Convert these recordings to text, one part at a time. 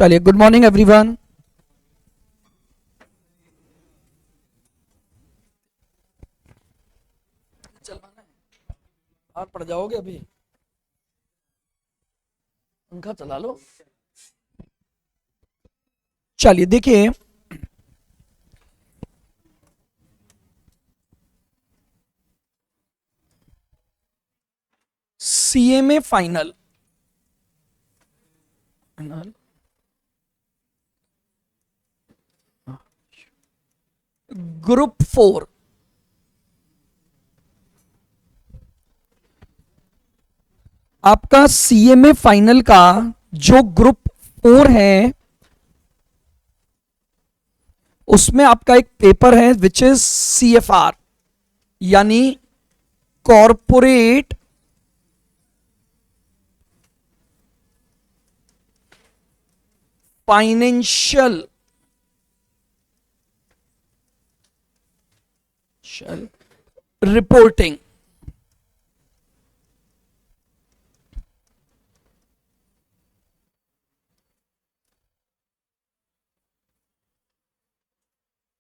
चलिए, good morning everyone. चलवाना है, बाहर पड़ जाओगे अभी। पंखा चला लो। चलिए देखिए, सीएमए फाइनल ग्रुप 4 आपका सीएमए फाइनल का जो ग्रुप 4 है उसमें आपका एक पेपर है विच इज सीएफआर यानी corporate financial reporting.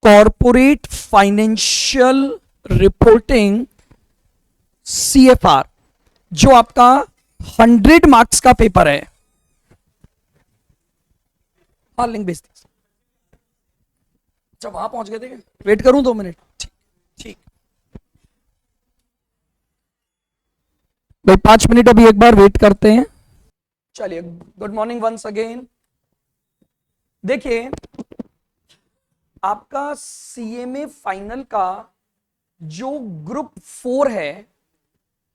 Corporate financial reporting CFR जो आपका 100 मार्क्स का पेपर है। हाँ, लिंक भेज दी। अच्छा, वहां पहुंच गए थे, वेट करूं 2 मिनट? ठीक ठीक भाई, 5 मिनट अभी एक बार वेट करते हैं। चलिए, गुड मॉर्निंग वंस अगेन। देखिए, आपका सीएमए फाइनल का जो ग्रुप 4 है,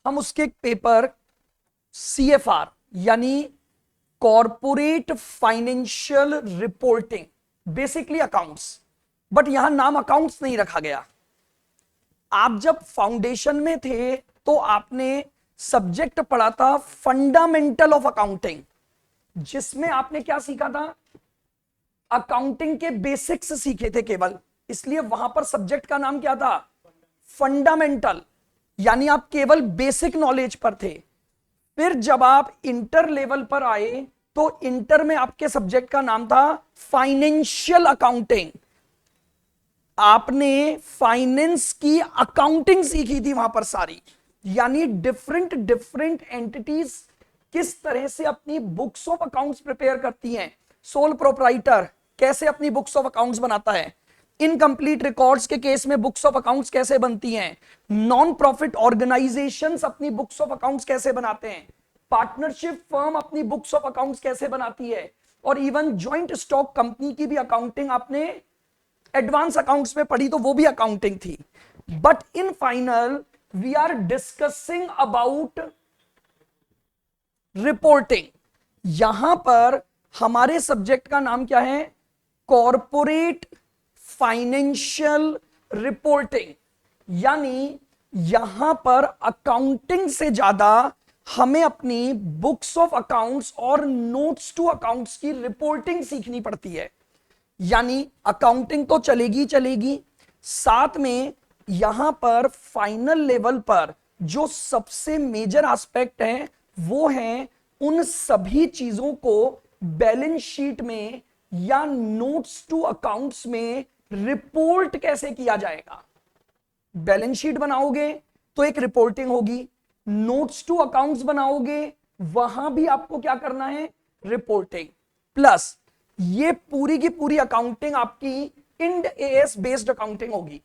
हम उसके एक पेपर सीएफआर यानी corporate financial reporting, basically accounts, but यहां नाम अकाउंट्स नहीं रखा गया। आप जब फाउंडेशन में थे तो आपने सब्जेक्ट पढ़ा था फंडामेंटल ऑफ अकाउंटिंग, जिसमें आपने क्या सीखा था? अकाउंटिंग के बेसिक्स सीखे थे केवल, इसलिए वहां पर सब्जेक्ट का नाम क्या था? फंडामेंटल, यानी आप केवल बेसिक नॉलेज पर थे। फिर जब आप इंटर लेवल पर आए तो इंटर में आपके सब्जेक्ट का नाम था फाइनेंशियल अकाउंटिंग। आपने फाइनेंस की अकाउंटिंग सीखी थी वहां पर सारी, यानी डिफरेंट डिफरेंट एंटिटीज किस तरह से अपनी बुक्स ऑफ अकाउंट्स प्रिपेयर करती हैं, सोल प्रोप्राइटर कैसे अपनी बुक्स ऑफ अकाउंट्स बनाता है, इनकंप्लीट रिकॉर्ड्स के केस में बुक्स ऑफ अकाउंट्स कैसे बनती हैं, नॉन प्रॉफिट ऑर्गेनाइजेशंस अपनी बुक्स ऑफ अकाउंट्स कैसे बनाते हैं, पार्टनरशिप फर्म अपनी बुक्स ऑफ अकाउंट्स कैसे बनाती है, और इवन ज्वाइंट स्टॉक कंपनी की भी अकाउंटिंग आपने एडवांस अकाउंट्स में पढ़ी, तो वो भी अकाउंटिंग थी। But in final we are discussing about reporting. यहां पर हमारे सब्जेक्ट का नाम क्या है? Corporate financial reporting. यानी यहां पर अकाउंटिंग से ज्यादा हमें अपनी बुक्स ऑफ अकाउंट्स और नोट्स टू अकाउंट्स की रिपोर्टिंग सीखनी पड़ती है। यानी अकाउंटिंग तो चलेगी चलेगी, साथ में यहां पर फाइनल लेवल पर जो सबसे मेजर एस्पेक्ट है वो है उन सभी चीजों को बैलेंस शीट में या नोट्स टू अकाउंट्स में रिपोर्ट कैसे किया जाएगा। बैलेंस शीट बनाओगे तो एक रिपोर्टिंग होगी, नोट्स टू अकाउंट्स बनाओगे वहां भी आपको क्या करना है? रिपोर्टिंग। प्लस ये पूरी की पूरी अकाउंटिंग आपकी इंड एएस बेस्ड अकाउंटिंग होगी।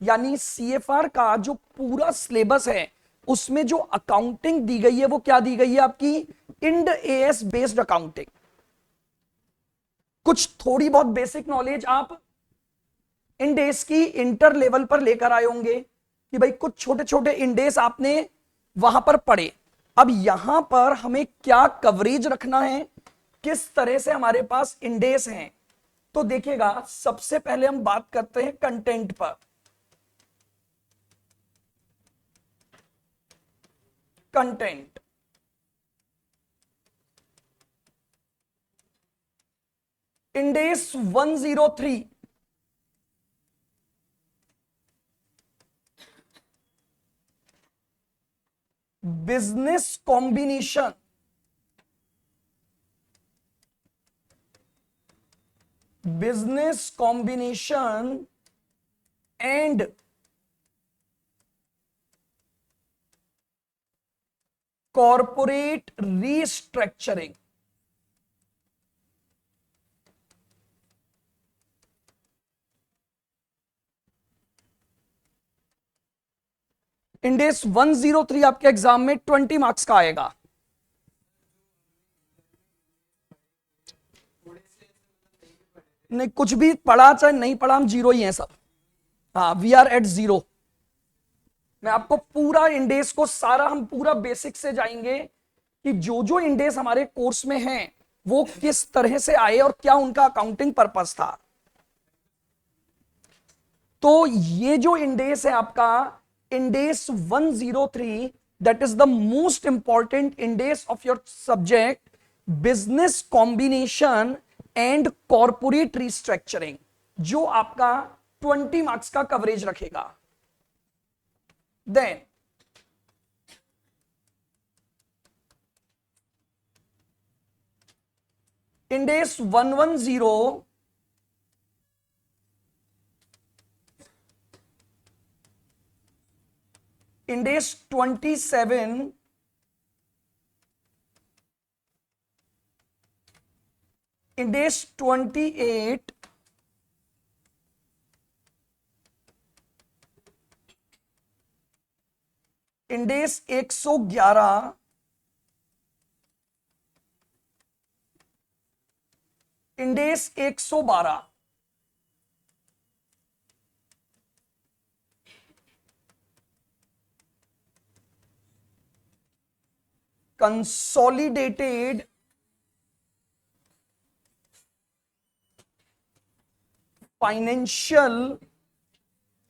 यानी सीएफआर का जो पूरा सिलेबस है उसमें जो अकाउंटिंग दी गई है वो क्या दी गई है? आपकी इंड एएस बेस्ड अकाउंटिंग। कुछ थोड़ी बहुत बेसिक नॉलेज आप इंडेस की इंटर लेवल पर लेकर आए होंगे कि भाई कुछ छोटे छोटे इंडेस आपने वहां पर पढ़े। अब यहां पर हमें क्या कवरेज रखना है, किस तरह से हमारे पास इंडेस हैं, तो देखिएगा सबसे पहले हम बात करते हैं कंटेंट पर। Content Ind AS 103 business combination business combination and corporate restructuring. Ind AS 103 आपके एग्जाम में 20 मार्क्स का आएगा। नहीं, कुछ भी पढ़ा चाहे नहीं पढ़ा, हम जीरो ही हैं सब। हाँ, वी आर एट जीरो। मैं आपको पूरा इंडेस को सारा, हम पूरा बेसिक से जाएंगे कि जो जो इंडेस हमारे कोर्स में हैं वो किस तरह से आए और क्या उनका अकाउंटिंग पर्पस था। तो ये जो इंडेस है आपका, Ind AS 103, that is the most important Ind AS of your subject, business combination and corporate restructuring, जो आपका 20 मार्क्स का कवरेज रखेगा। Then Ind AS 110, Ind AS 27, Ind AS 28, Ind AS 111, Ind AS 112, consolidated financial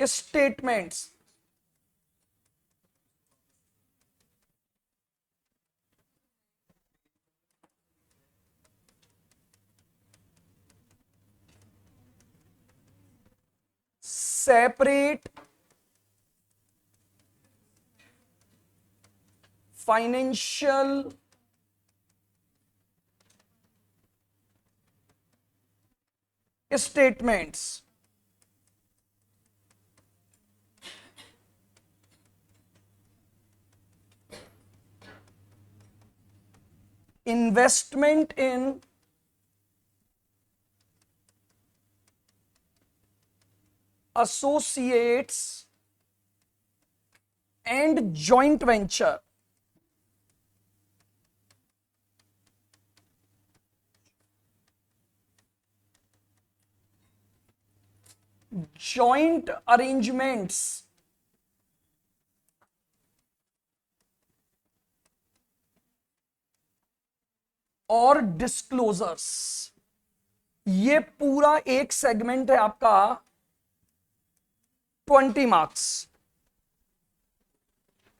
statements, separate financial statements, investment in associates and joint venture, joint arrangements और disclosures. ये पूरा एक segment है आपका 20 मार्क्स।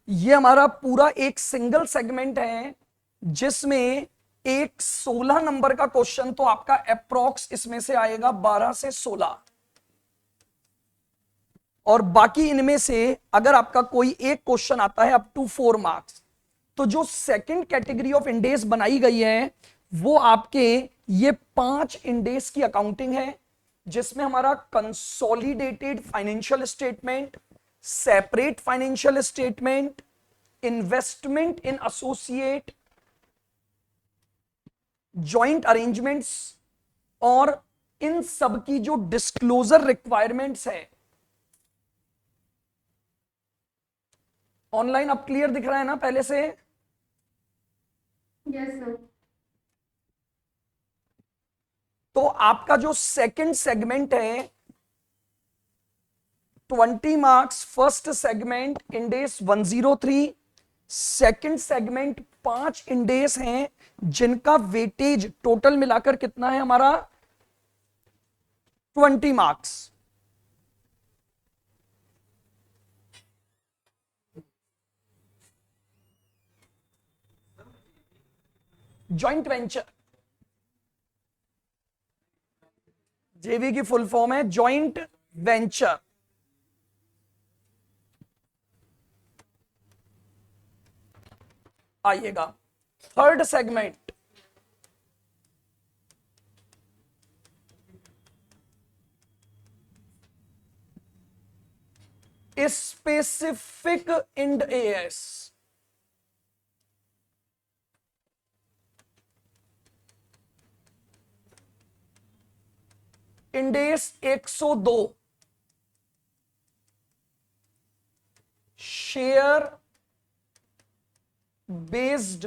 ये हमारा पूरा एक सिंगल सेगमेंट है जिसमें एक 16 नंबर का क्वेश्चन तो आपका अप्रोक्स इसमें से आएगा 12 से 16, और बाकी इनमें से अगर आपका कोई एक क्वेश्चन आता है अप टू 4 मार्क्स। तो जो सेकंड कैटेगरी ऑफ इंडेस बनाई गई है वो आपके ये 5 इंडेस की अकाउंटिंग है, जिसमें हमारा consolidated financial statement, separate financial statement, investment in associate, joint arrangements, और इन सब की जो डिस्क्लोजर रिक्वायरमेंट्स है। ऑनलाइन अब क्लियर दिख रहा है ना पहले से? Yes sir. तो आपका जो सेकंड सेगमेंट है 20 marks, first segment Ind AS 103, second segment 5 Ind AS हैं जिनका वेटेज टोटल मिलाकर कितना है हमारा 20 मार्क्स। जॉइंट वेंचर, जेवी की फुल फॉर्म है जॉइंट वेंचर। आइएगा third segment, specific Ind AS, Ind AS 102, share based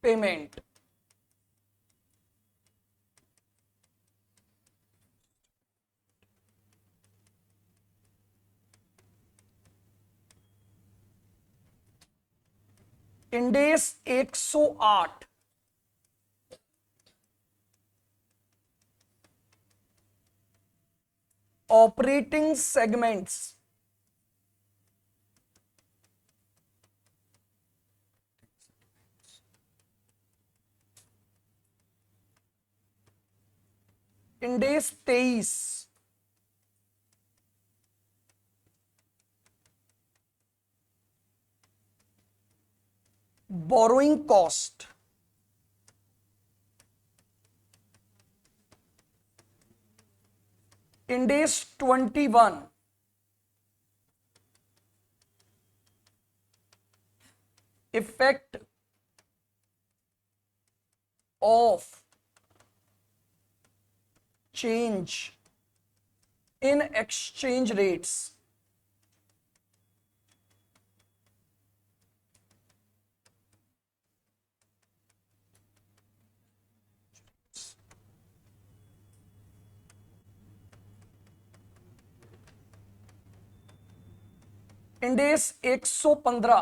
payment, Ind AS 108, operating segments, Ind AS 23, borrowing cost, Ind AS 21, effect of change in exchange rates, Ind AS 115,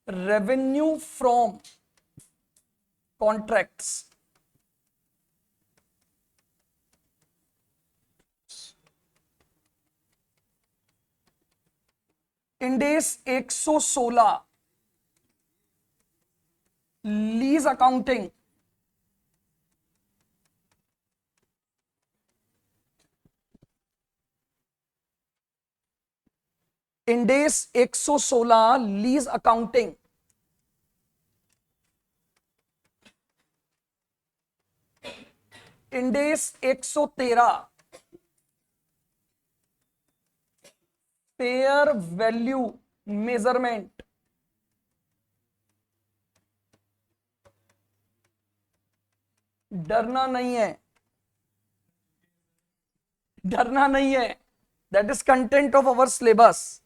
revenue from contracts, Ind AS 116, lease accounting, Ind AS 116, lease accounting, Ind AS 113, fair value measurement, डरना नहीं है, डरना नहीं है, that is content of our syllabus,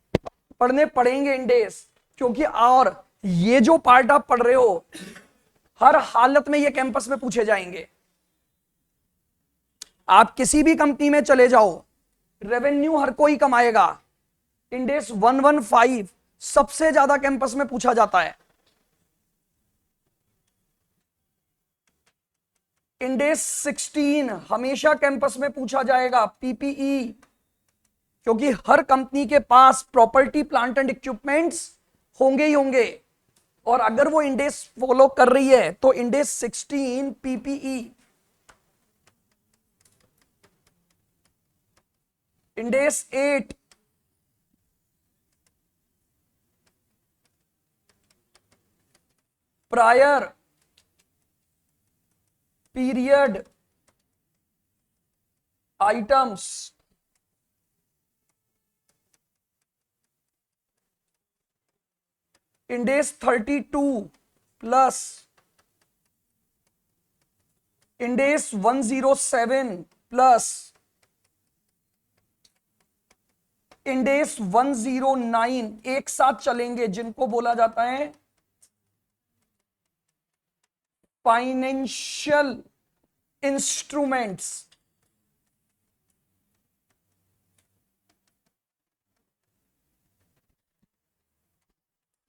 पढ़ने पड़ेंगे इंडेस, क्योंकि और ये जो पार्ट आप पढ़ रहे हो हर हालत में ये कैंपस में पूछे जाएंगे। आप किसी भी कंपनी में चले जाओ, रेवेन्यू हर कोई कमाएगा, इंडेस 115 सबसे ज्यादा कैंपस में पूछा जाता है। इंडेस 16 हमेशा कैंपस में पूछा जाएगा, पीपीई, क्योंकि हर कंपनी के पास प्रॉपर्टी प्लांट एंड इक्विपमेंट्स होंगे ही होंगे, और अगर वो इंडेस फॉलो कर रही है तो Ind AS 16 PPE. Ind AS 8 prior period items, Ind AS 32 plus Ind AS 107 plus Ind AS 109 एक साथ चलेंगे, जिनको बोला जाता है फाइनेंशियल इंस्ट्रूमेंट्स।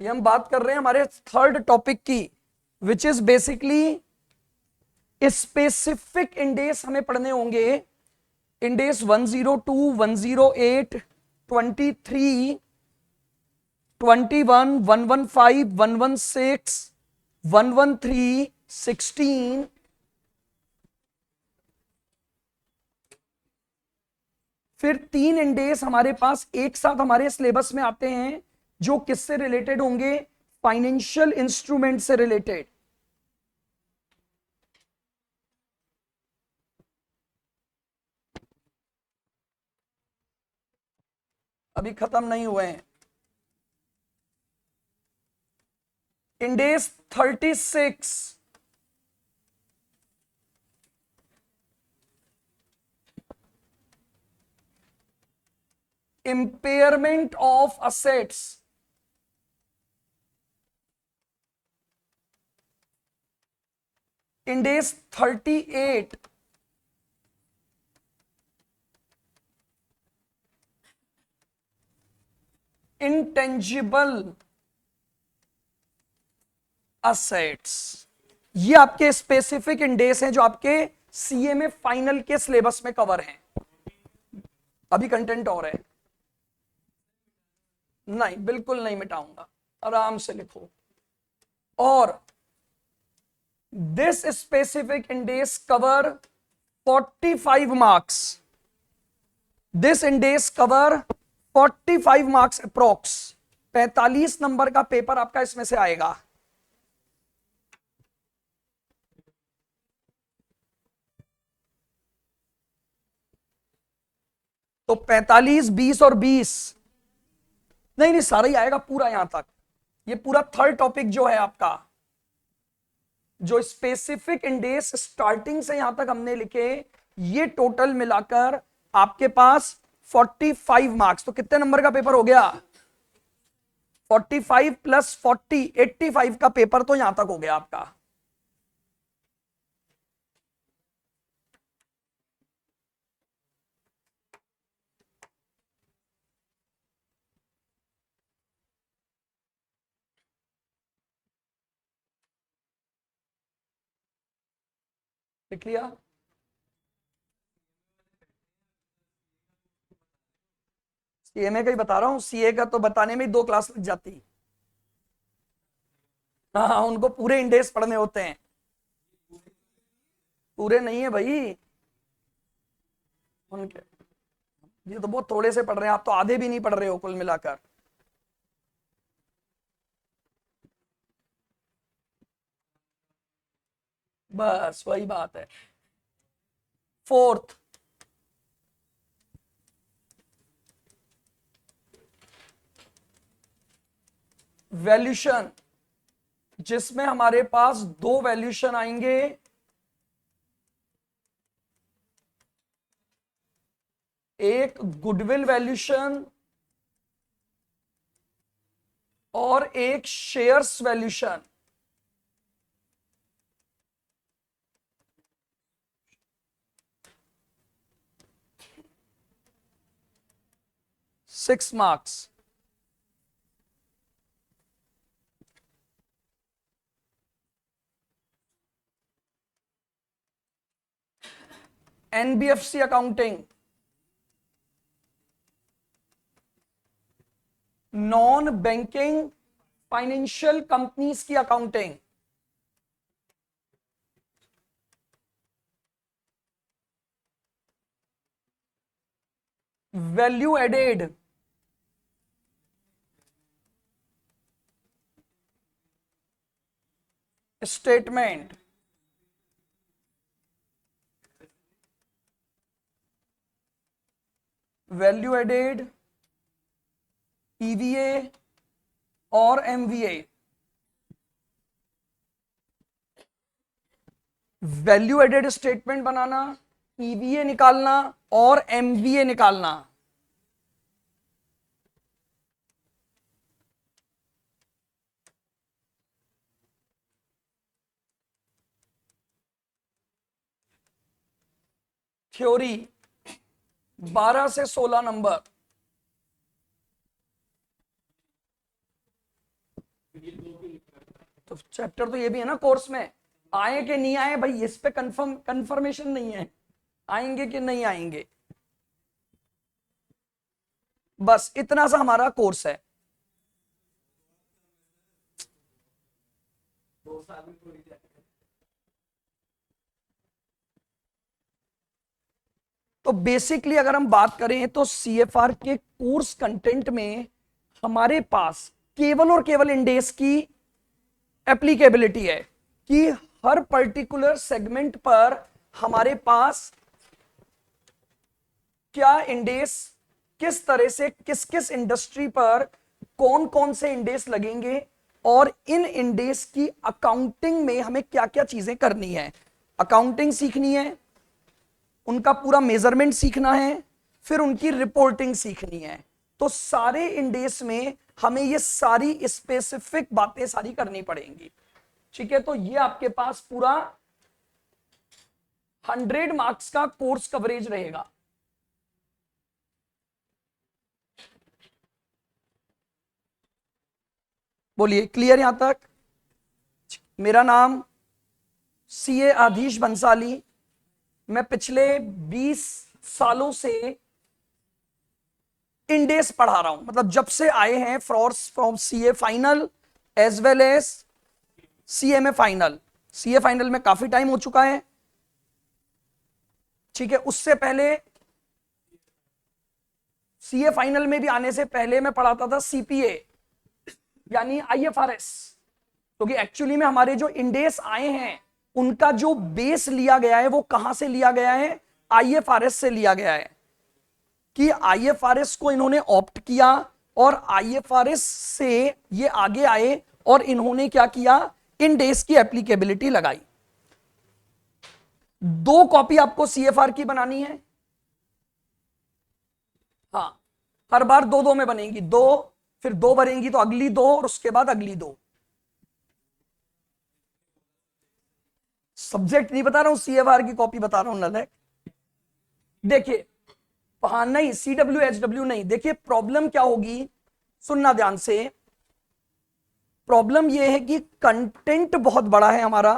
ये हम बात कर रहे हैं हमारे थर्ड टॉपिक की, विच इज बेसिकली स्पेसिफिक इंडेस हमें पढ़ने होंगे। इंडेस 102, 108, 23, 21, 115, 116, 113, 16, फिर 3 इंडेस हमारे पास एक साथ हमारे सिलेबस में आते हैं, जो किससे रिलेटेड होंगे? फाइनेंशियल इंस्ट्रूमेंट से रिलेटेड। अभी खत्म नहीं हुए हैं। इंडेस 36, impairment of assets, इंडेस 38, intangible assets. ये आपके स्पेसिफिक इंडेस हैं जो आपके सीए में फाइनल के सिलेबस में कवर हैं। अभी कंटेंट और है, नहीं बिल्कुल नहीं मिटाऊंगा, आराम से लिखो। और this specific Ind AS cover 45 marks, this Ind AS cover 45 marks approx. 45 number का पेपर आपका इसमें से आएगा। तो 45, 20 और 20, नहीं नहीं सारा ही आएगा पूरा यहां तक। ये पूरा थर्ड टॉपिक जो है आपका, जो स्पेसिफिक इंडेस स्टार्टिंग से यहां तक हमने लिखे, ये टोटल मिलाकर आपके पास 45 मार्क्स। तो कितने नंबर का पेपर हो गया? 45 प्लस 40, 85 का पेपर तो यहां तक हो गया आपका। लिख लिया? सीएमए का ही बता रहा हूं, सीए का तो बताने में ही 2 क्लास लग जाती। हाँ, उनको पूरे इंडेक्स पढ़ने होते हैं। पूरे नहीं है भाई उनके, ये तो बहुत थोड़े से पढ़ रहे हैं, आप तो आधे भी नहीं पढ़ रहे हो कुल मिलाकर। बस वही बात है। फोर्थ, वैल्यूशन, जिसमें हमारे पास 2 वैल्यूशन आएंगे। एक गुडविल वैल्यूशन और एक shares valuation. Six marks. NBFC accounting, non banking financial companies की accounting. Value added, statement. Value added, EVA और एमवीए। वैल्यू एडेड स्टेटमेंट बनाना, ईवीए निकालना और एमवीए निकालना। थ्योरी 12 से 16 नंबर। तो चैप्टर तो ये भी है ना कोर्स में, आए कि नहीं आए भाई इस पे कंफर्मेशन नहीं है, आएंगे कि नहीं आएंगे। बस इतना सा हमारा कोर्स है। तो बेसिकली अगर हम बात करें तो सीएफआर के कोर्स कंटेंट में हमारे पास केवल और केवल इंडेस की एप्लीकेबिलिटी है कि हर पर्टिकुलर सेगमेंट पर हमारे पास क्या इंडेस किस तरह से किस किस इंडस्ट्री पर कौन कौन से इंडेस लगेंगे और इन इंडेस की अकाउंटिंग में हमें क्या क्या चीजें करनी है। अकाउंटिंग सीखनी है, उनका पूरा मेजरमेंट सीखना है, फिर उनकी रिपोर्टिंग सीखनी है। तो सारे इंडेस में हमें ये सारी स्पेसिफिक बातें सारी करनी पड़ेंगी। ठीक है, तो ये आपके पास पूरा 100 मार्क्स का कोर्स कवरेज रहेगा। बोलिए, क्लियर यहां तक? मेरा नाम सीए आधीश बंसाली। मैं पिछले 20 सालों से इंडेस पढ़ा रहा हूं, मतलब जब से आए हैं from CA final as well as CA में फाइनल। सीए फाइनल में काफी टाइम हो चुका है। ठीक है, उससे पहले सीए फाइनल में भी आने से पहले मैं पढ़ाता था सीपीए यानी आईएफआरएस, क्योंकि एक्चुअली में हमारे जो इंडेस आए हैं उनका जो बेस लिया गया है वो कहां से लिया गया है? आईएफआरएस से लिया गया है। कि आईएफआरएस को इन्होंने ऑप्ट किया और आईएफआरएस से ये आगे आए और इन्होंने क्या किया? इंडेस की एप्लीकेबिलिटी लगाई। 2 कॉपी आपको सीएफआर की बनानी है। हाँ, हर बार 2-2 में बनेगी, 2 फिर 2 बनेगी तो अगली 2 और उसके बाद अगली 2। सब्जेक्ट नहीं बता रहा हूं, सीएफआर की कॉपी बता रहा हूं नलैक। देखिए, हाँ नहीं, CWHW नहीं। देखिए प्रॉब्लम क्या होगी, सुनना ध्यान से। प्रॉब्लम यह है कि कंटेंट बहुत बड़ा है हमारा।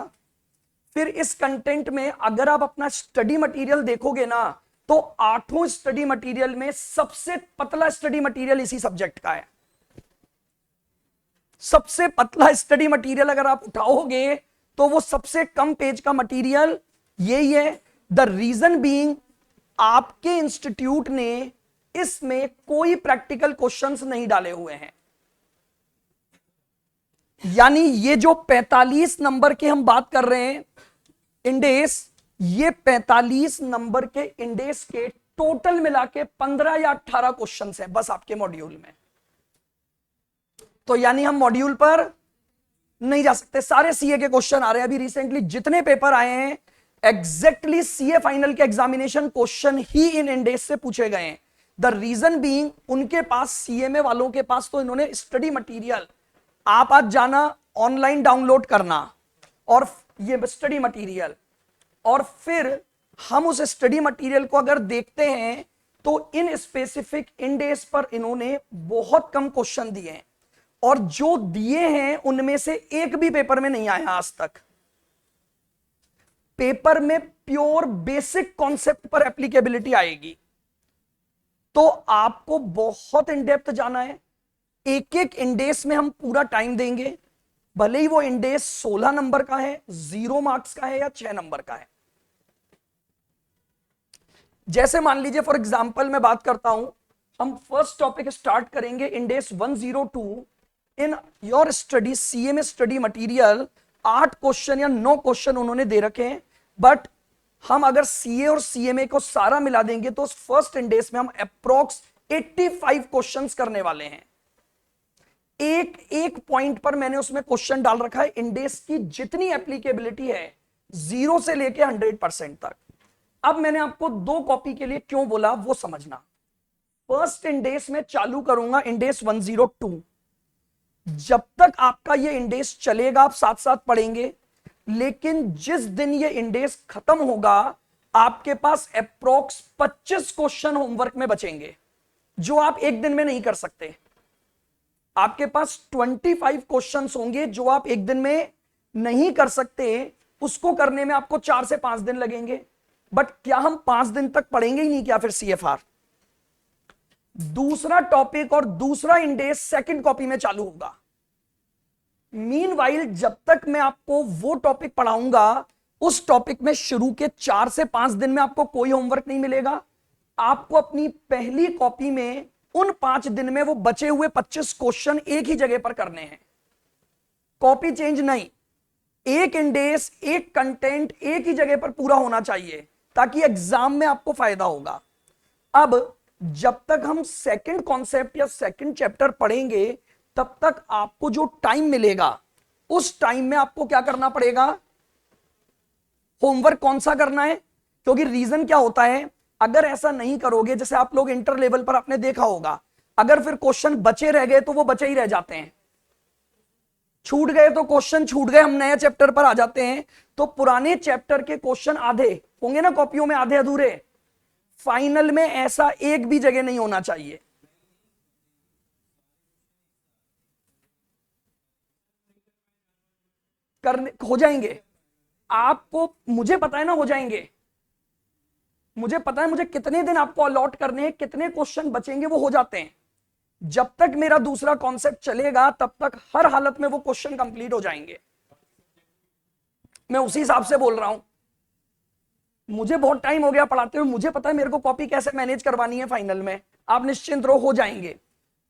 फिर इस कंटेंट में अगर आप अपना स्टडी मटेरियल देखोगे ना, तो 8 स्टडी मटेरियल में सबसे पतला स्टडी मटेरियल इसी सब्जेक्ट का है। सबसे पतला स्टडी मटेरियल अगर आप उठाओगे तो वो सबसे कम पेज का मटेरियल यही है। द रीजन बीइंग, आपके इंस्टीट्यूट ने इसमें कोई प्रैक्टिकल क्वेश्चंस नहीं डाले हुए हैं। यानी ये जो 45 नंबर के हम बात कर रहे हैं इंडेस, ये 45 नंबर के इंडेस के टोटल मिला के 15 या 18 क्वेश्चंस हैं बस आपके मॉड्यूल में। तो यानी हम मॉड्यूल पर नहीं जा सकते। सारे सीए के क्वेश्चन आ रहे हैं। अभी रिसेंटली जितने पेपर आए हैं एग्जैक्टली सीए फाइनल के एग्जामिनेशन क्वेश्चन ही इन इंडेस से पूछे गए हैं। द रीजन बीइंग, उनके पास सीएमए वालों के पास तो इन्होंने स्टडी मटेरियल, आप आज जाना ऑनलाइन डाउनलोड करना और ये स्टडी मटेरियल, और फिर हम उस स्टडी मटेरियल को अगर देखते हैं तो इन स्पेसिफिक इंडेस पर इन्होंने बहुत कम क्वेश्चन दिए हैं और जो दिए हैं उनमें से एक भी पेपर में नहीं आया आज तक। पेपर में प्योर बेसिक कॉन्सेप्ट पर एप्लीकेबिलिटी आएगी। तो आपको बहुत इन डेप्थ जाना है। एक एक इंडेस में हम पूरा टाइम देंगे, भले ही वो इंडेस 16 नंबर का है, 0 मार्क्स का है या 6 नंबर का है। जैसे मान लीजिए फॉर एग्जांपल मैं बात करता हूं, हम फर्स्ट टॉपिक स्टार्ट करेंगे इंडेस 102 इन योर स्टडी सीए में स्टडी मटेरियल। 8 क्वेश्चन या 9 क्वेश्चन उन्होंने दे रखे हैं, बट हम अगर सीए और सीएमए को सारा मिला देंगे तो फर्स्ट इंडेस में हम अप्रोक्स 85 क्वेश्चंस करने वाले हैं। एक एक पॉइंट पर मैंने उसमें क्वेश्चन डाल रखा है इंडेस की जितनी एप्लीकेबिलिटी है 0 से लेके 100% तक। अब मैंने आपको 2 कॉपी के लिए क्यों बोला वो समझना। फर्स्ट इंडेस में चालू करूंगा इंडेस 102। जब तक आपका ये इंडेस चलेगा आप साथ साथ पढ़ेंगे, लेकिन जिस दिन ये इंडेस खत्म होगा आपके पास अप्रोक्स 25 क्वेश्चन होमवर्क में बचेंगे जो आप एक दिन में नहीं कर सकते। आपके पास 25 क्वेश्चंस होंगे जो आप एक दिन में नहीं कर सकते, उसको करने में आपको 4 से 5 दिन लगेंगे। बट क्या हम 5 दिन तक पढ़ेंगे ही नहीं क्या फिर सीएफआर? दूसरा टॉपिक और दूसरा इंडेस सेकंड कॉपी में चालू होगा। मीनवाइल जब तक मैं आपको वो टॉपिक पढ़ाऊंगा उस टॉपिक में शुरू के 4 से 5 दिन में आपको कोई होमवर्क नहीं मिलेगा। आपको अपनी पहली कॉपी में उन 5 दिन में वो बचे हुए 25 क्वेश्चन एक ही जगह पर करने हैं, कॉपी चेंज नहीं। एक इंडेस, एक कंटेंट एक ही जगह पर पूरा होना चाहिए ताकि एग्जाम में आपको फायदा होगा। अब जब तक हम सेकंड कॉन्सेप्ट या सेकंड चैप्टर पढ़ेंगे तब तक आपको जो टाइम मिलेगा उस टाइम में आपको क्या करना पड़ेगा, होमवर्क कौन सा करना है। क्योंकि रीजन क्या होता है, अगर ऐसा नहीं करोगे, जैसे आप लोग इंटर लेवल पर आपने देखा होगा, अगर फिर क्वेश्चन बचे रह गए तो वो बचे ही रह जाते हैं, छूट गए तो क्वेश्चन छूट गए, हम नए चैप्टर पर आ जाते हैं तो पुराने चैप्टर के क्वेश्चन आधे होंगे ना कॉपियों में, आधे अधूरे। फाइनल में ऐसा एक भी जगह नहीं होना चाहिए। करने हो जाएंगे आपको, मुझे पता है ना हो जाएंगे, मुझे पता है मुझे कितने दिन आपको अलॉट करने हैं, कितने क्वेश्चन बचेंगे, वो हो जाते हैं। जब तक मेरा दूसरा कॉन्सेप्ट चलेगा तब तक हर हालत में वो क्वेश्चन कंप्लीट हो जाएंगे। मैं उसी हिसाब से बोल रहा हूं, मुझे बहुत टाइम हो गया पढ़ाते हुए, मुझे पता है मेरे को कॉपी कैसे मैनेज करवानी है फाइनल में, आप निश्चिंत रहो हो जाएंगे।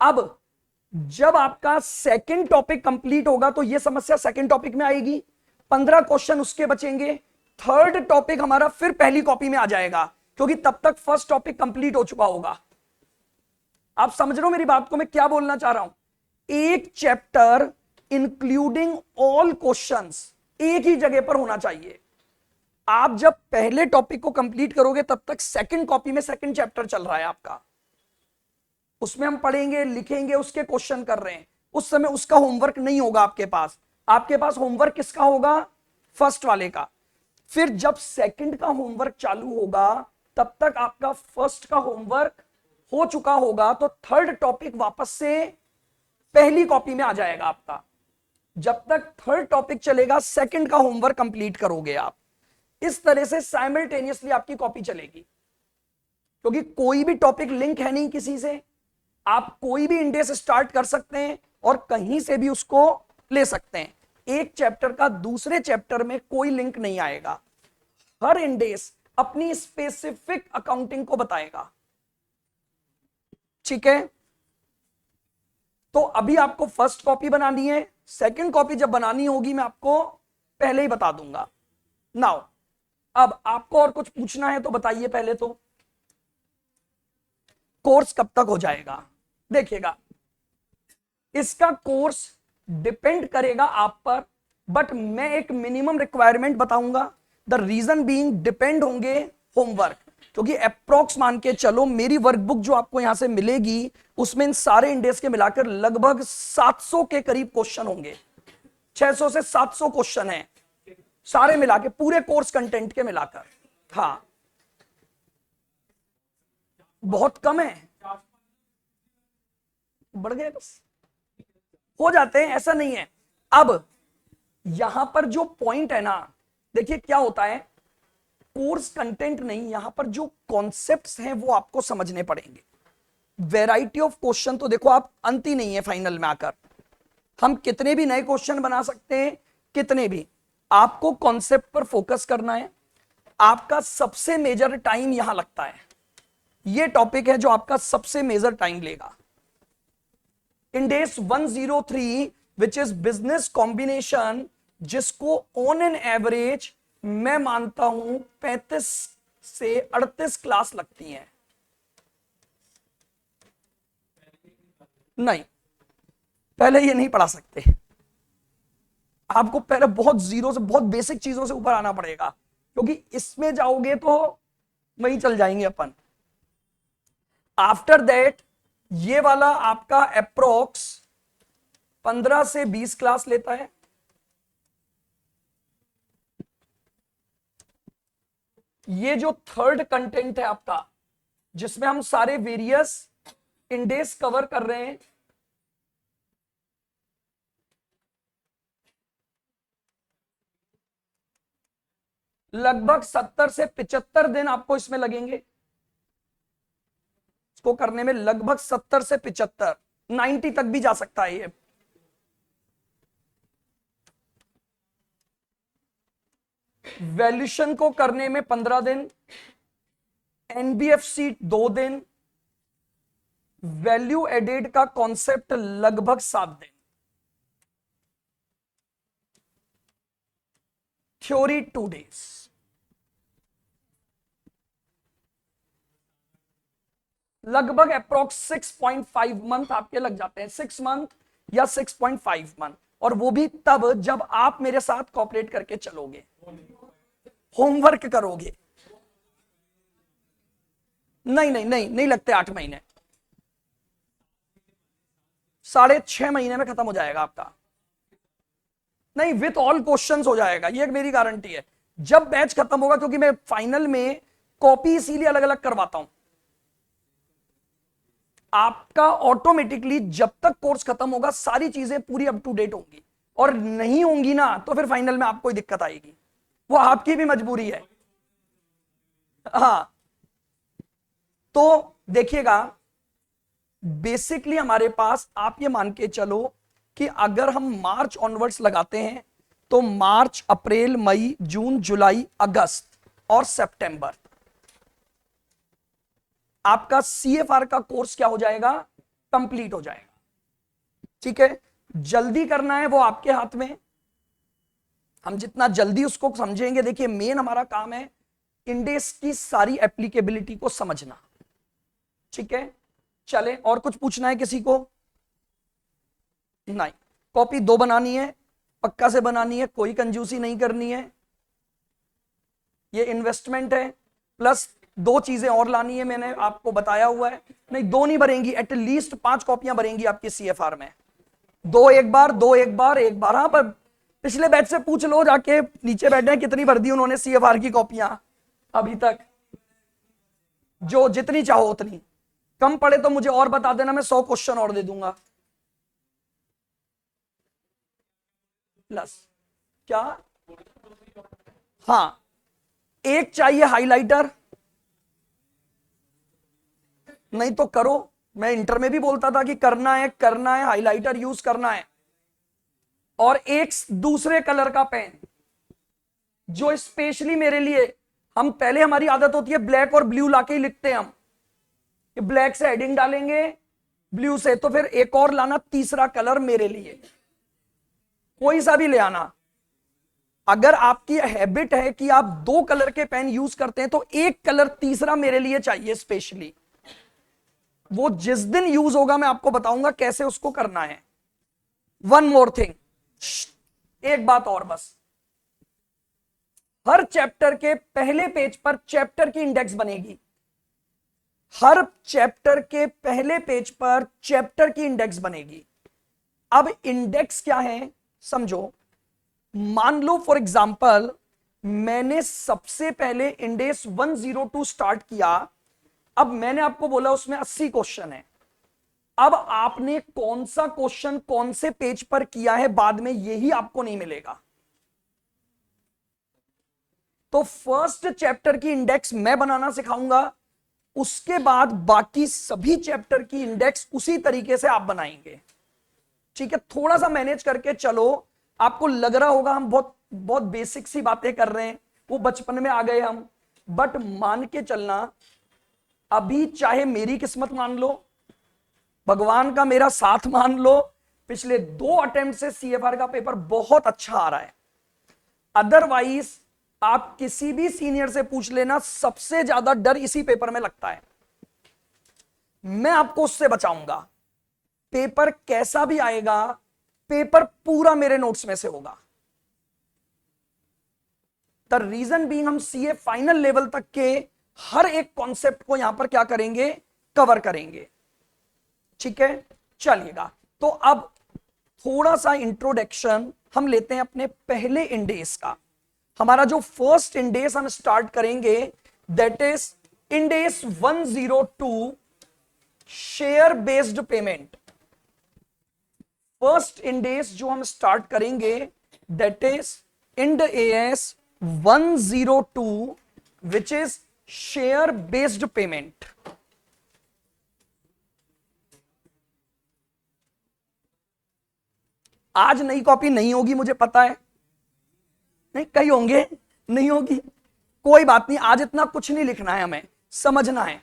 अब जब आपका सेकंड टॉपिक कंप्लीट होगा तो ये समस्या सेकंड टॉपिक में आएगी, 15 क्वेश्चन उसके बचेंगे, थर्ड टॉपिक हमारा फिर पहली कॉपी में आ जाएगा, क्योंकि तब तक फर्स्ट टॉपिक कंप्लीट हो चुका होगा। आप समझ रहे हो मेरी बात को, मैं क्या बोलना चाह रहा हूं। एक चैप्टर इंक्लूडिंग ऑल क्वेश्चंस एक ही जगह पर होना चाहिए। आप जब पहले टॉपिक को कंप्लीट करोगे तब तक सेकंड कॉपी में सेकंड चैप्टर चल रहा है आपका, उसमें हम पढ़ेंगे लिखेंगे, उसके क्वेश्चन कर रहे हैं, उस समय उसका होमवर्क नहीं होगा आपके पास। आपके पास होमवर्क किसका होगा, फर्स्ट वाले का। फिर जब सेकंड का होमवर्क चालू होगा तब तक आपका फर्स्ट का होमवर्क हो चुका होगा, तो थर्ड टॉपिक वापस से पहली कॉपी में आ जाएगा आपका। जब तक थर्ड टॉपिक चलेगा सेकंड का होमवर्क कंप्लीट करोगे आप। इस तरह से साइमल्टेनियसली आपकी कॉपी चलेगी, क्योंकि कोई भी टॉपिक लिंक है नहीं किसी से, आप कोई भी इंडेस स्टार्ट कर सकते हैं और कहीं से भी उसको ले सकते हैं। एक चैप्टर का दूसरे चैप्टर में कोई लिंक नहीं आएगा, हर इंडेस अपनी स्पेसिफिक अकाउंटिंग को बताएगा। ठीक है, तो अभी आपको फर्स्ट कॉपी बनानी है, सेकंड कॉपी जब बनानी होगी मैं आपको पहले ही बता दूंगा। नाउ अब आपको और कुछ पूछना है तो बताइए पहले तो, कोर्स कब तक हो जाएगा। देखिएगा, इसका कोर्स डिपेंड करेगा आप पर, बट मैं एक मिनिमम रिक्वायरमेंट बताऊंगा। द रीजन बीइंग डिपेंड होंगे होमवर्क, क्योंकि अप्रोक्स मान के चलो मेरी वर्कबुक जो आपको यहां से मिलेगी उसमें इन सारे इंडेक्स के मिलाकर लगभग 700 के करीब क्वेश्चन होंगे, 600 से 700 क्वेश्चन हैं सारे मिला के, पूरे कोर्स कंटेंट के मिलाकर। हाँ बहुत कम है, बढ़ गए बस, हो जाते हैं, ऐसा नहीं है। अब यहां पर जो पॉइंट है ना, देखिए क्या होता है, कोर्स कंटेंट नहीं, यहां पर जो कॉन्सेप्ट्स हैं वो आपको समझने पड़ेंगे। वैरायटी ऑफ क्वेश्चन तो देखो आप अंत ही नहीं है फाइनल में आकर, हम कितने भी नए क्वेश्चन बना सकते हैं, कितने भी। आपको कॉन्सेप्ट पर फोकस करना है, आपका सबसे मेजर टाइम यहां लगता है, ये टॉपिक है जो आपका सबसे मेजर टाइम लेगा। इंडेस 103 विच इज बिजनेस कॉम्बिनेशन, जिसको ऑन एन एवरेज मैं मानता हूं 35 से 38 क्लास लगती हैं। नहीं, पहले ये नहीं पढ़ा सकते, आपको पहले बहुत जीरो से, बहुत बेसिक चीजों से ऊपर आना पड़ेगा, क्योंकि इसमें जाओगे तो वहीं चल जाएंगे अपन। आफ्टर दैट ये वाला आपका अप्रोक्स 15 से 20 क्लास लेता है। ये जो थर्ड कंटेंट है आपका, जिसमें हम सारे वेरियस इंडेस कवर कर रहे हैं, लगभग 70 से 75 दिन आपको इसमें लगेंगे, इसको करने में लगभग 70 से 75, 90 तक भी जा सकता है ये। वैल्यूशन को करने में 15 दिन, एनबीएफसी 2 दिन, वैल्यू एडेड का कॉन्सेप्ट लगभग 7 दिन, थ्योरी 2 डेज। लगभग अप्रोक्स 6.5 मंथ आपके लग जाते हैं, 6 मंथ या 6.5 मंथ, और वो भी तब जब आप मेरे साथ कॉपरेट करके चलोगे, होमवर्क करोगे। नहीं नहीं नहीं नहीं लगते 8 महीने, 6.5 महीने में खत्म हो जाएगा आपका। नहीं, विथ ऑल क्वेश्चंस हो जाएगा, ये मेरी गारंटी है। जब बैच खत्म होगा, क्योंकि मैं फाइनल में कॉपी इसीलिए अलग अलग करवाता हूं, आपका ऑटोमेटिकली जब तक कोर्स खत्म होगा सारी चीजें पूरी अप टू डेट होंगी, और नहीं होंगी ना तो फिर फाइनल में आपको दिक्कत आएगी, वो आपकी भी मजबूरी है। हाँ, तो देखिएगा, बेसिकली हमारे पास आप ये मान के चलो कि अगर हम मार्च ऑनवर्ड्स लगाते हैं तो मार्च, अप्रैल, मई, जून, जुलाई, अगस्त और सितंबर आपका सीएफआर का कोर्स क्या हो जाएगा, कंप्लीट हो जाएगा। ठीक है, जल्दी करना है वो आपके हाथ में, हम जितना जल्दी उसको समझेंगे। देखिए, मेन हमारा काम है इंडेस की सारी एप्लीकेबिलिटी को समझना। ठीक है, चले, और कुछ पूछना है किसी को? नहीं, कॉपी 2 बनानी है, पक्का से बनानी है, कोई कंजूसी नहीं करनी है। ये इन्वेस्टमेंट है, प्लस 2 चीजें और लानी है, मैंने आपको बताया हुआ है। नहीं, 2 नहीं भरेंगी, एटलीस्ट 5 कॉपियां भरेंगी आपकी सीएफआर में। 2 एक बार, 2 एक बार, 1 बार। हाँ, पर पिछले बैच से पूछ लो जाके, नीचे बैठे हैं, कितनी भर दी उन्होंने सीएफआर की कॉपियां अभी तक। जो जितनी चाहो उतनी, कम पड़े तो मुझे और बता देना, मैं 100 क्वेश्चन और दे दूंगा। प्लस क्या? हाँ, एक चाहिए हाइलाइटर, नहीं तो करो, मैं इंटर में भी बोलता था कि करना है, करना है, हाइलाइटर यूज करना है। और एक दूसरे कलर का पेन जो स्पेशली मेरे लिए, हम पहले हमारी आदत होती है ब्लैक और ब्लू लाके ही लिखते हैं हम, कि ब्लैक से हेडिंग डालेंगे, ब्लू से, तो फिर एक और लाना तीसरा कलर मेरे लिए, कोई सा भी ले आना। अगर आपकी हैबिट है कि आप 2 कलर के पेन यूज करते हैं तो एक कलर तीसरा मेरे लिए चाहिए स्पेशली। वो जिस दिन यूज होगा मैं आपको बताऊंगा कैसे उसको करना है। वन मोर थिंग, एक बात और बस, हर चैप्टर के पहले पेज पर चैप्टर की इंडेक्स बनेगी। हर चैप्टर के पहले पेज पर चैप्टर की इंडेक्स बनेगी। अब इंडेक्स क्या है समझो, मान लो फॉर एग्जांपल मैंने सबसे पहले इंडेक्स 102 स्टार्ट किया, अब मैंने आपको बोला उसमें 80 क्वेश्चन है। अब आपने कौन सा क्वेश्चन कौन से पेज पर किया है बाद में, यही आपको नहीं मिलेगा। तो फर्स्ट चैप्टर की इंडेक्स मैं बनाना सिखाऊंगा, उसके बाद बाकी सभी चैप्टर की इंडेक्स उसी तरीके से आप बनाएंगे। ठीक है, थोड़ा सा मैनेज करके चलो। आपको लग रहा होगा हम बहुत बहुत बेसिक सी बातें कर रहे हैं, वो बचपन में आ गए हम, बट मान के चलना, अभी चाहे मेरी किस्मत मान लो, भगवान का मेरा साथ मान लो, पिछले 2 अटेम्प्ट से सीएफआर का पेपर बहुत अच्छा आ रहा है। अदरवाइज आप किसी भी सीनियर से पूछ लेना, सबसे ज्यादा डर इसी पेपर में लगता है। मैं आपको उससे बचाऊंगा। पेपर कैसा भी आएगा, पेपर पूरा मेरे नोट्स में से होगा। द रीजन बीइंग, हम सीए फाइनल लेवल तक के हर एक कॉन्सेप्ट को यहां पर क्या करेंगे, कवर करेंगे। ठीक है, चलिएगा, तो अब थोड़ा सा इंट्रोडक्शन हम लेते हैं अपने पहले इंडेस का। हमारा जो फर्स्ट इंडेस हम स्टार्ट करेंगे, that is Ind AS 102 share based payment. First Ind AS जो हम स्टार्ट करेंगे that is Ind AS 102 which is share based payment. आज नई कॉपी नहीं होगी मुझे पता है, नहीं कई होंगे, नहीं होगी, कोई बात नहीं, आज इतना कुछ नहीं लिखना है, हमें समझना है।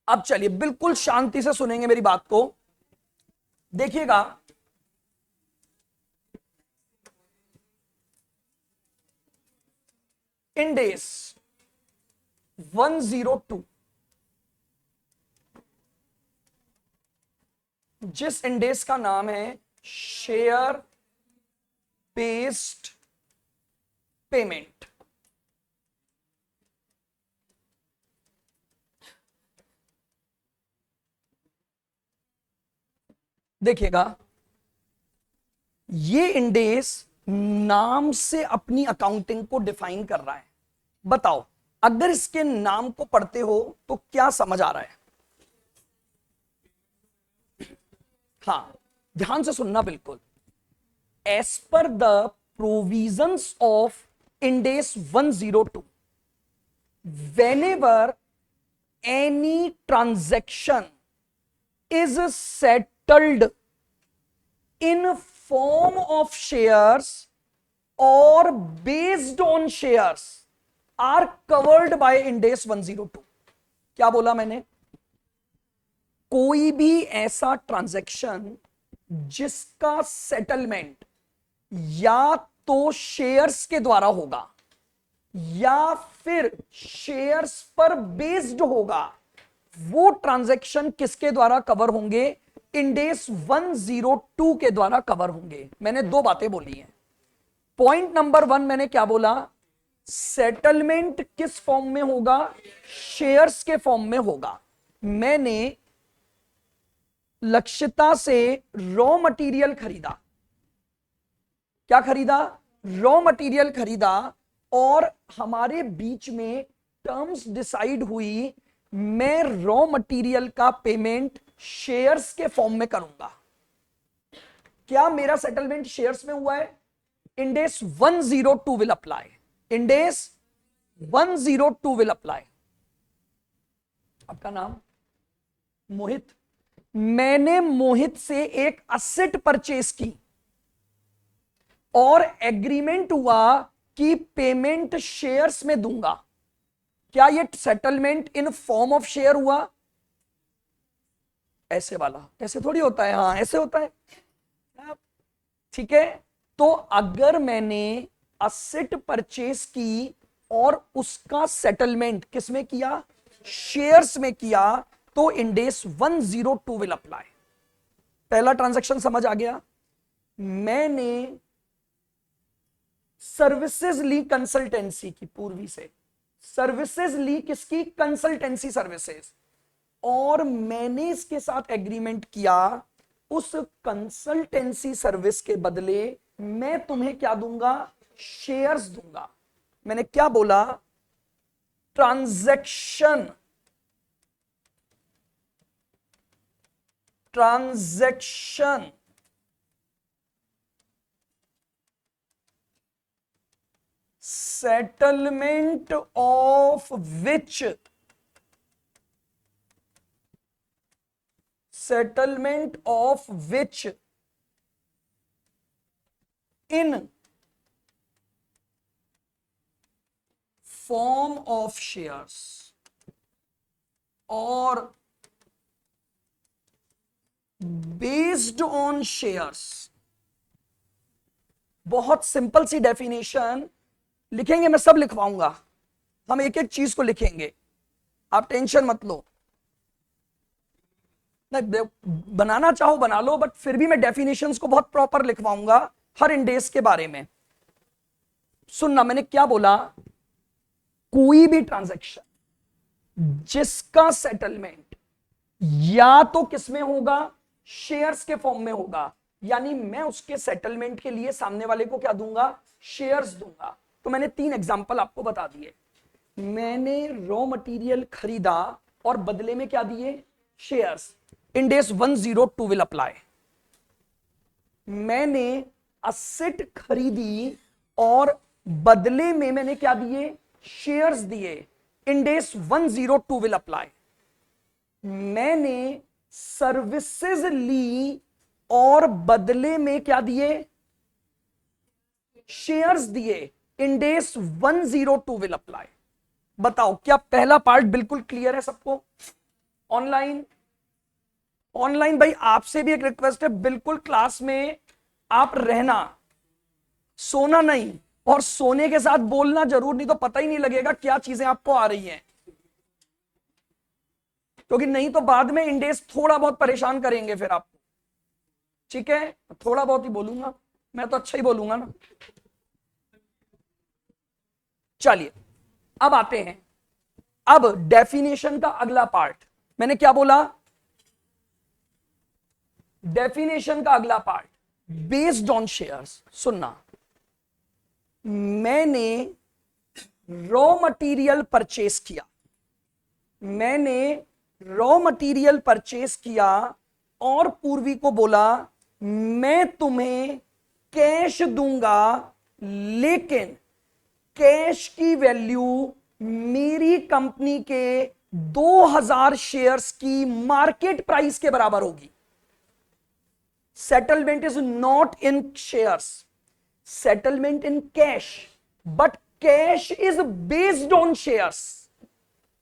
अब चलिए बिल्कुल शांति से सुनेंगे मेरी बात को। देखिएगा, इंडेस 102, जिस इंडेस का नाम है शेयर बेस्ड पेमेंट, देखिएगा ये इंडेस नाम से अपनी अकाउंटिंग को डिफाइन कर रहा है। बताओ अगर इसके नाम को पढ़ते हो तो क्या समझ आ रहा है? हाँ, ध्यान से सुनना बिल्कुल। As per the provisions of Ind AS 102, whenever any transaction is settled in form of shares or based on shares are covered by Ind-AS 102। क्या बोला मैंने? कोई भी ऐसा ट्रांजैक्शन जिसका सेटलमेंट या तो शेयर्स के द्वारा होगा या फिर शेयर्स पर बेस्ड होगा, वो ट्रांजैक्शन किसके द्वारा कवर होंगे? इंडेस 102 के द्वारा कवर होंगे। मैंने दो बातें बोली हैं। पॉइंट नंबर 1 मैंने क्या बोला? सेटलमेंट किस फॉर्म में होगा? शेयर्स के फॉर्म में होगा। मैंने लक्षिता से रॉ मटेरियल खरीदा। क्या खरीदा? रॉ मटेरियल खरीदा और हमारे बीच में टर्म्स डिसाइड हुई, मैं रॉ मटेरियल का पेमेंट शेयर्स के फॉर्म में करूंगा। क्या मेरा सेटलमेंट शेयर्स में हुआ है? इंडेस 102 विल अप्लाई। इंडेस 102 will apply. आपका नाम? मोहित। मैंने मोहित से एक असेट परचेस की और एग्रीमेंट हुआ कि पेमेंट शेयर्स में दूंगा। क्या ये settlement in form of share हुआ? ऐसे वाला, ऐसे थोड़ी होता है। हाँ, ऐसे होता है। ठीक है, तो अगर मैंने असेट परचेस की और उसका सेटलमेंट किस में किया? शेयर्स में किया, तो इंडेस 102 विल अप्लाई। पहला ट्रांजैक्शन समझ आ गया। मैंने सर्विसेज ली कंसल्टेंसी की, पूर्वी से सर्विसेज ली, किसकी? कंसल्टेंसी सर्विसेज, और मैंने इसके साथ एग्रीमेंट किया, उस कंसल्टेंसी सर्विस के बदले मैं तुम्हें क्या दूंगा? शेयर्स दूंगा। मैंने क्या बोला? Transaction settlement of which in form of shares or based on shares। बहुत सिंपल सी डेफिनेशन लिखेंगे, मैं सब लिखवाऊंगा, हम एक एक चीज को लिखेंगे, आप टेंशन मत लो। नहीं, बनाना चाहो बना लो, बट फिर भी मैं डेफिनेशंस को बहुत प्रॉपर लिखवाऊंगा हर इंडेस के बारे में। सुनना, मैंने क्या बोला? कोई भी ट्रांजैक्शन जिसका सेटलमेंट या तो किस में होगा? शेयर्स के फॉर्म में होगा, यानी मैं उसके सेटलमेंट के लिए सामने वाले को क्या दूंगा? शेयर्स दूंगा। तो मैंने 3 एग्जांपल आपको बता दिए। मैंने रॉ मटेरियल खरीदा और बदले में क्या दिए? शेयर्स। इंडेस 102 will apply. मैंने असेट खरीदी और बदले में मैंने क्या दिए? शेयर्स दिए। इंडेस 102 विल अप्लाई। मैंने सर्विसेज ली और बदले में क्या दिए? शेयर्स दिए। इंडेस 102 विल अप्लाई। बताओ क्या पहला पार्ट बिल्कुल क्लियर है सबको? ऑनलाइन भाई आपसे भी एक रिक्वेस्ट है, बिल्कुल क्लास में आप रहना, सोना नहीं, और सोने के साथ बोलना जरूर, नहीं तो पता ही नहीं लगेगा क्या चीजें आपको आ रही हैं, क्योंकि नहीं तो बाद में इंडेस थोड़ा बहुत परेशान करेंगे फिर आपको। ठीक है, थोड़ा बहुत ही बोलूंगा, मैं तो अच्छा ही बोलूंगा ना। चलिए अब आते हैं, अब डेफिनेशन का अगला पार्ट। मैंने क्या बोला? डेफिनेशन का अगला पार्ट बेस्ड ऑन शेयर्स। सुनना, मैंने रॉ मटेरियल परचेस किया, मैंने रॉ मटेरियल परचेस किया और पूर्वी को बोला मैं तुम्हें कैश दूंगा, लेकिन कैश की वैल्यू मेरी कंपनी के 2000 शेयर्स की मार्केट प्राइस के बराबर होगी। Settlement is not in shares, settlement in cash, but cash is based on shares.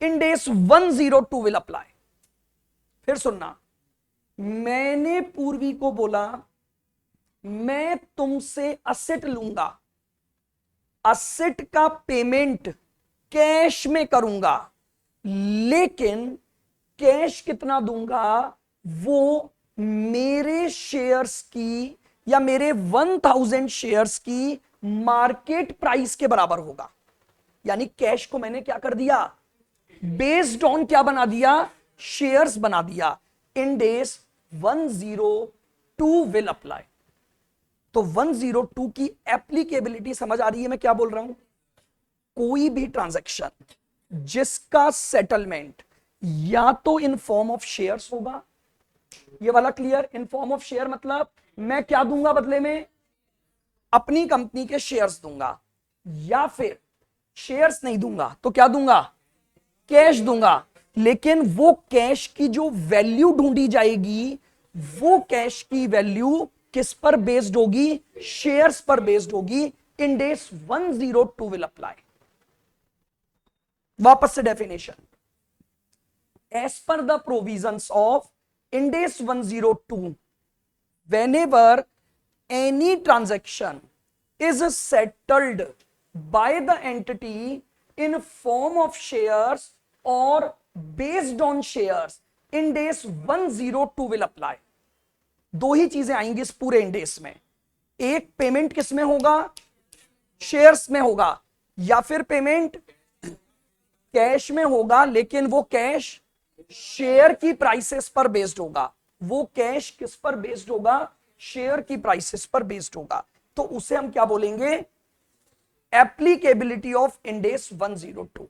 In AS 102 will apply. फिर सुनना, मैंने पूर्वी को बोला मैं तुमसे असेट लूंगा, असेट का पेमेंट कैश में करूंगा, लेकिन कैश कितना दूंगा? वो मेरे शेयर्स की या मेरे 1000 शेयर्स की मार्केट प्राइस के बराबर होगा। यानी कैश को मैंने क्या कर दिया? बेस्ड ऑन क्या बना दिया? शेयर्स बना दिया। इन डेज 102 विल अप्लाई। तो 102 की एप्लीकेबिलिटी समझ आ रही है मैं क्या बोल रहा हूं? कोई भी ट्रांजैक्शन जिसका सेटलमेंट या तो इन फॉर्म ऑफ शेयर्स होगा, ये वाला clear? In form of share मतलब मैं क्या दूंगा बदले में? अपनी कंपनी के शेयर्स दूंगा, या फिर शेयर्स नहीं दूंगा तो क्या दूंगा? कैश दूंगा। लेकिन वो कैश की जो वैल्यू ढूंढी जाएगी, वो कैश की वैल्यू किस पर बेस्ड होगी? शेयर्स पर बेस्ड होगी। Ind AS 102 will apply. वापस से definition, as per the provisions of Ind AS 102, whenever any transaction is settled by the entity in form of shares or based on shares, Ind AS 102 will apply. दो ही चीजें आएंगी इस पूरे Ind AS में, एक payment किस में होगा? शेयर्स में होगा, या फिर पेमेंट कैश में होगा, लेकिन वो कैश शेयर की प्राइसेस पर बेस्ड होगा। वो कैश किस पर बेस्ड होगा? शेयर की प्राइसेस पर बेस्ड होगा। तो उसे हम क्या बोलेंगे? Applicability of Ind AS 102।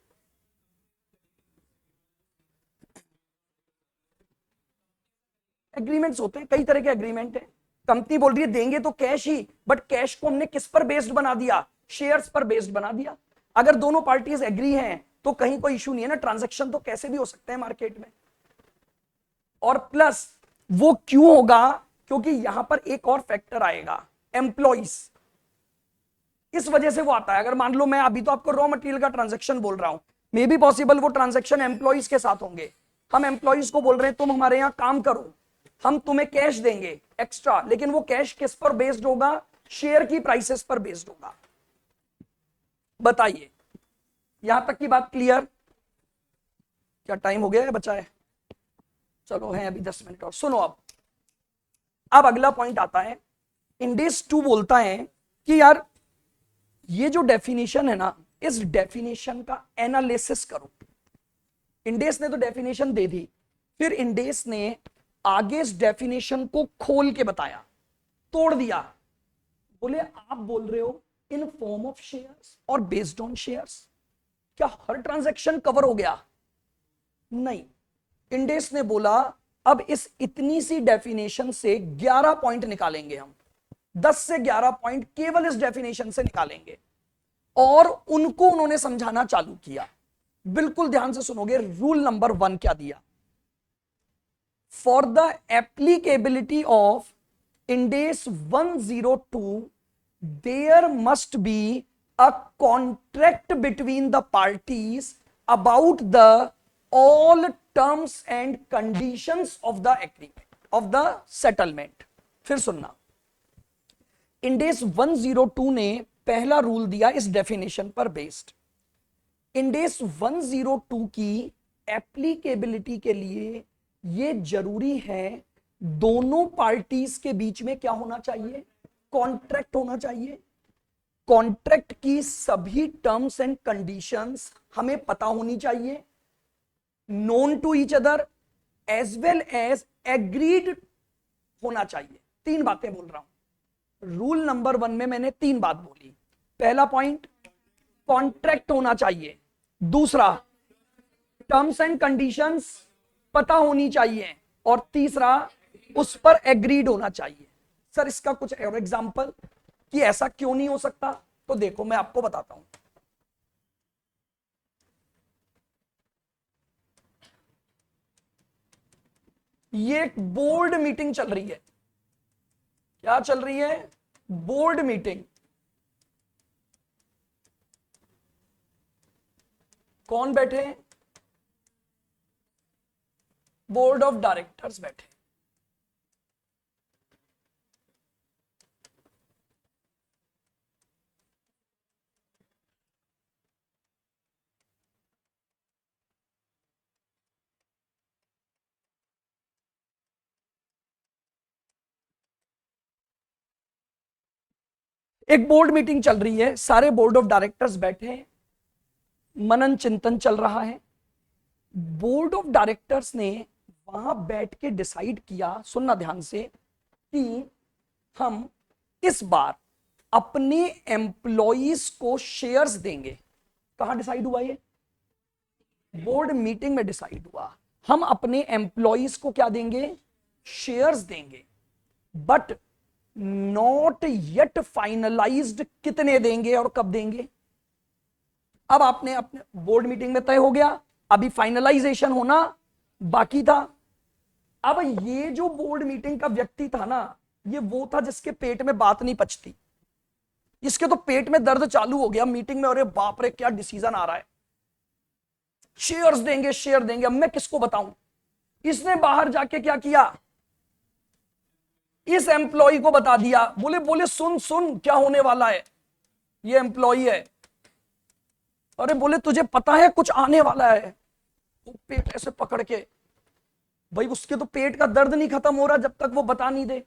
Agreements होते हैं, कई तरह के एग्रीमेंट है। कंपनी बोल रही है देंगे तो कैश ही, बट कैश को हमने किस पर बेस्ड बना दिया? शेयर्स पर बेस्ड बना दिया। अगर दोनों पार्टीज एग्री हैं तो कहीं कोई इशू नहीं है ना, ट्रांजैक्शन तो कैसे भी हो सकते हैं मार्केट में। और प्लस वो क्यों होगा? क्योंकि यहां पर एक और फैक्टर आएगा, एम्प्लॉइज। इस वजह से वो आता है। अगर मान लो मैं अभी तो आपको रॉ मटेरियल का ट्रांजैक्शन बोल रहा हूं, मे बी पॉसिबल वो ट्रांजैक्शन एम्प्लॉइज के साथ होंगे। हम एम्प्लॉइज को बोल रहे हैं तुम हमारे यहां काम करो, हम तुम्हें कैश देंगे एक्स्ट्रा, लेकिन वो कैश किस पर बेस्ड होगा? शेयर की प्राइसेस पर बेस्ड होगा। बताइए, यहां तक की बात क्लियर? क्या टाइम हो गया है? बचा है? चलो है अभी 10 मिनट और। सुनो, अब अगला पॉइंट आता है। Ind AS 2 बोलता है कि यार ये जो डेफिनेशन है ना, इस डेफिनेशन का एनालिसिस करो। Ind AS ने तो डेफिनेशन दे दी, फिर Ind AS ने आगे इस डेफिनेशन को खोल के बताया, तोड़ दिया। बोले आप बोल रहे हो इन फॉर्म ऑफ शेयर्स और बेस्ड ऑन शेयर्स, क्या हर ट्रांजैक्शन कवर हो गया? नहीं। Ind AS ने बोला अब इस इतनी सी डेफिनेशन से 11 पॉइंट निकालेंगे हम, 10 से 11 पॉइंट केवल इस डेफिनेशन से निकालेंगे, और उनको उन्होंने समझाना चालू किया। बिल्कुल ध्यान से सुनोगे। रूल नंबर 1 क्या दिया? For the applicability of Ind AS 102, there must be a contract between the parties about the all terms and conditions of the agreement, of the settlement. फिर सुनना, Ind AS 102 ने पहला रूल दिया इस definition पर based. इंडेस 102 की applicability के लिए ये जरूरी है दोनों पार्टीज के बीच में क्या होना चाहिए, कॉन्ट्रैक्ट होना चाहिए। कॉन्ट्रैक्ट की सभी टर्म्स एंड कंडीशंस हमें पता होनी चाहिए, known to each other as well as agreed होना चाहिए। तीन बातें बोल रहा हूं। रूल नंबर 1 में मैंने तीन बात बोली। पहला पॉइंट कॉन्ट्रैक्ट होना चाहिए, दूसरा टर्म्स एंड कंडीशंस पता होनी चाहिए, और तीसरा उस पर एग्रीड होना चाहिए। सर इसका कुछ और एग्जांपल कि ऐसा क्यों नहीं हो सकता, तो देखो मैं आपको बताता हूं। ये एक बोर्ड मीटिंग चल रही है। क्या चल रही है? Board meeting. कौन बैठे? बोर्ड ऑफ डायरेक्टर्स बैठे। एक बोर्ड मीटिंग चल रही है, सारे बोर्ड ऑफ डायरेक्टर्स बैठे हैं, मनन चिंतन चल रहा है। बोर्ड ऑफ डायरेक्टर्स ने वहां बैठ के डिसाइड किया, सुनना ध्यान से, कि हम इस बार अपने एम्प्लॉइज को शेयर्स देंगे। कहां डिसाइड हुआ? ये बोर्ड मीटिंग में डिसाइड हुआ। हम अपने एम्प्लॉइज को क्या देंगे? शेयर्स देंगे, बट नॉट येट फाइनलाइज्ड कितने देंगे और कब देंगे। अब आपने अपने बोर्ड मीटिंग में तय हो गया, अभी फाइनलाइजेशन होना बाकी था। अब ये जो बोर्ड मीटिंग का व्यक्ति था ना, ये वो था जिसके पेट में बात नहीं पचती। इसके तो पेट में दर्द चालू हो गया मीटिंग में, अरे बाप रे क्या डिसीजन आ रहा है, शेयर्स देंगे शेयर देंगे, अब मैं किसको बताऊं। इसने बाहर जाके क्या किया, इस एम्प्लॉय को बता दिया। बोले बोले सुन सुन क्या होने वाला है, ये एम्प्लॉय है। अरे बोले तुझे पता है कुछ आने वाला है। वो पेट ऐसे पकड़ के, भाई उसके तो पेट का दर्द नहीं खत्म हो रहा जब तक वो बता नहीं दे।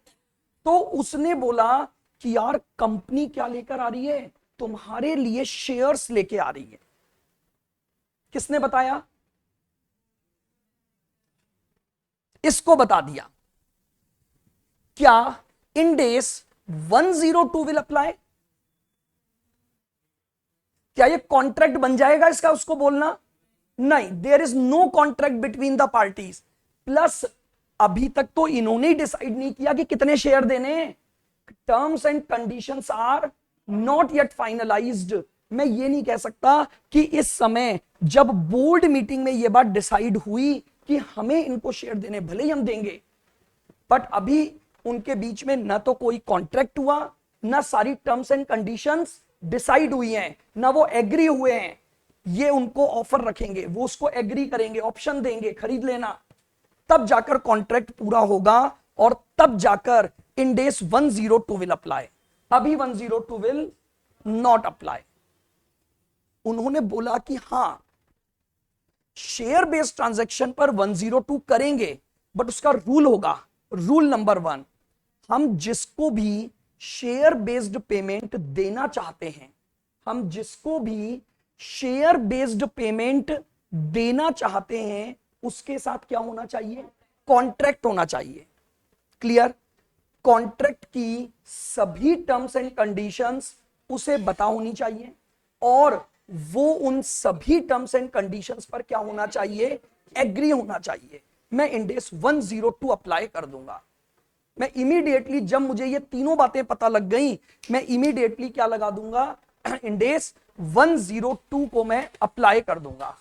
तो उसने बोला कि यार कंपनी क्या लेकर आ रही है, तुम्हारे लिए शेयर्स लेके आ रही है। किसने बताया? इसको बता दिया। क्या इंडेस 102 विल अप्लाई? क्या ये कॉन्ट्रैक्ट बन जाएगा इसका? उसको बोलना नहीं, there is no contract between the parties. Plus अभी तक तो इन्होंने डिसाइड नहीं किया कि कितने शेयर देने। Terms and conditions are not yet finalised. मैं ये नहीं कह सकता कि इस समय जब बोर्ड मीटिंग में यह बात डिसाइड हुई कि हमें इनको शेयर देने, भले ही हम देंगे, बट अभी उनके बीच में ना तो कोई कॉन्ट्रैक्ट हुआ, ना सारी टर्म्स एंड कंडीशंस डिसाइड हुई हैं, ना वो एग्री हुए हैं। ये उनको ऑफर रखेंगे, वो उसको एग्री करेंगे, ऑप्शन देंगे खरीद लेना, तब जाकर कॉन्ट्रैक्ट पूरा होगा और तब जाकर इंडेस 102 विल अप्लाई। अभी 102 विल नॉट अप्लाई। उन्होंने बोला कि हां शेयर बेस्ड ट्रांजैक्शन पर 102 करेंगे, बट उसका रूल होगा, रूल नंबर 1, हम जिसको भी शेयर बेस्ड पेमेंट देना चाहते हैं, हम जिसको भी शेयर बेस्ड पेमेंट देना चाहते हैं, उसके साथ क्या होना चाहिए? कॉन्ट्रैक्ट होना चाहिए। क्लियर? कॉन्ट्रैक्ट की सभी टर्म्स एंड कंडीशंस उसे बता होनी चाहिए, और वो उन सभी टर्म्स एंड कंडीशंस पर क्या होना चाहिए? एग्री होना चाहिए। मैं इंडेस 102 अप्लाई कर दूंगा। मैं इमीडिएटली जब मुझे ये तीनों बातें पता लग गई, मैं इमीडिएटली क्या लगा दूंगा? इंडेस 102 को मैं अप्लाई कर दूंगा।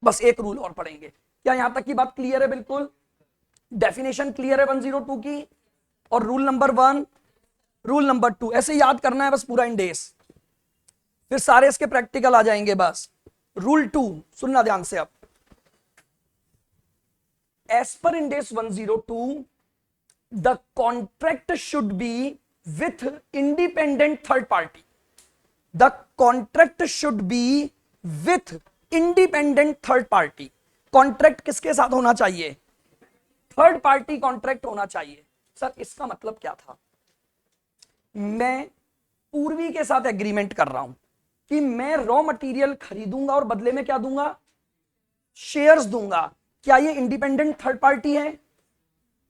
बस एक रूल और पढ़ेंगे। क्या यहां तक की बात क्लियर है? बिल्कुल डेफिनेशन क्लियर है 102 की, और रूल नंबर 1, रूल नंबर 2 ऐसे याद करना है बस पूरा इंडेस, फिर सारे इसके प्रैक्टिकल आ जाएंगे। बस रूल 2 सुनना ध्यान से। अब एज पर Ind AS 102 the contract should be with independent third party. The contract should be with independent third party. Contract किसके साथ होना चाहिए? थर्ड पार्टी कॉन्ट्रैक्ट होना चाहिए। सर इसका मतलब क्या था? मैं पूर्वी के साथ एग्रीमेंट कर रहा हूं कि मैं रॉ मटेरियल खरीदूंगा और बदले में क्या दूंगा? शेयर्स दूंगा। क्या ये इंडिपेंडेंट थर्ड पार्टी है?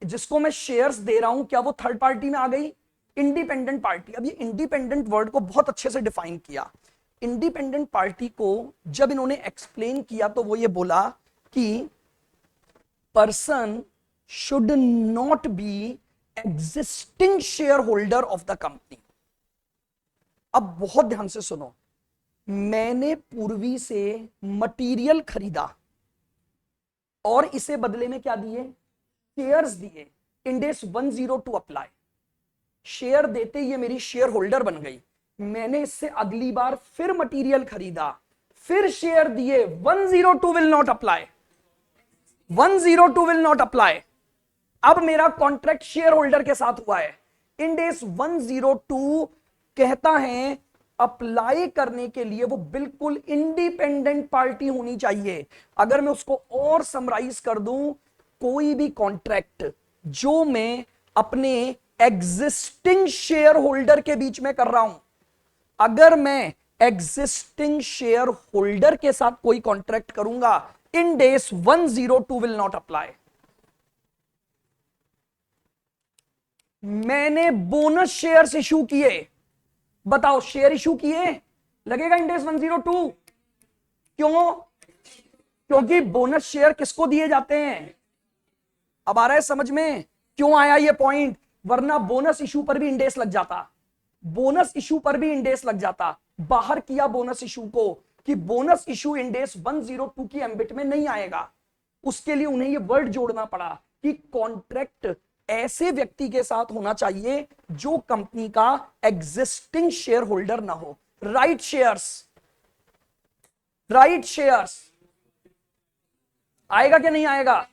जिसको मैं शेयर्स दे रहा हूं, क्या वो थर्ड पार्टी में आ गई? Independent party. अब ये इंडिपेंडेंट वर्ड को बहुत अच्छे से डिफाइन किया। इंडिपेंडेंट पार्टी को जब इन्होंने एक्सप्लेन किया तो वो ये बोला कि person should not be existing share holder of the company. अब बहुत ध्यान से सुनो, मैंने पूर्वी से मटेरियल खरीदा और इसे बदले में क्या दिए? शेयर्स दिए। इंडेस 102 अप्लाई। शेयर देते ये मेरी शेयर होल्डर बन गई। मैंने इससे अगली बार फिर मटेरियल खरीदा, फिर शेयर दिए, 102 will not apply. 102 will not apply. अब मेरा कॉन्ट्रैक्ट शेयर होल्डर के साथ हुआ है। इंडेस 102 कहता है अप्लाई करने के लिए वो बिल्कुल इंडिपेंडेंट पार्टी होनी चाहिए। अगर मैं उसको और समराइज कर दूं, कोई भी कॉन्ट्रैक्ट जो मैं अपने एग्जिस्टिंग शेयर होल्डर के बीच में कर रहा हूं, अगर मैं एग्जिस्टिंग शेयर होल्डर के साथ कोई कॉन्ट्रैक्ट करूंगा, इंडेस 102 विल नॉट अप्लाई। मैंने बोनस शेयर्स इशू किए, बताओ शेयर इशू किए, लगेगा इंडेस 102? क्यों? क्योंकि बोनस शेयर किसको दिए जाते हैं? अब आ रहा है समझ में क्यों आया ये पॉइंट? वरना बोनस इशू पर भी इंडेस लग जाता। बोनस इशू पर भी इंडेस लग जाता। बाहर किया बोनस इशू को कि बोनस इशू इंडेस 102 की एम्बिट में नहीं आएगा। उसके लिए उन्हें ये वर्ड जोड़ना पड़ा कि कॉन्ट्रैक्ट ऐसे व्यक्ति के साथ होना चाहिए जो कंपनी का एग्जिस्टिंग शेयर होल्डर ना हो। राइट शेयर्स, राइट शेयर्स आएगा कि नहीं आएगा?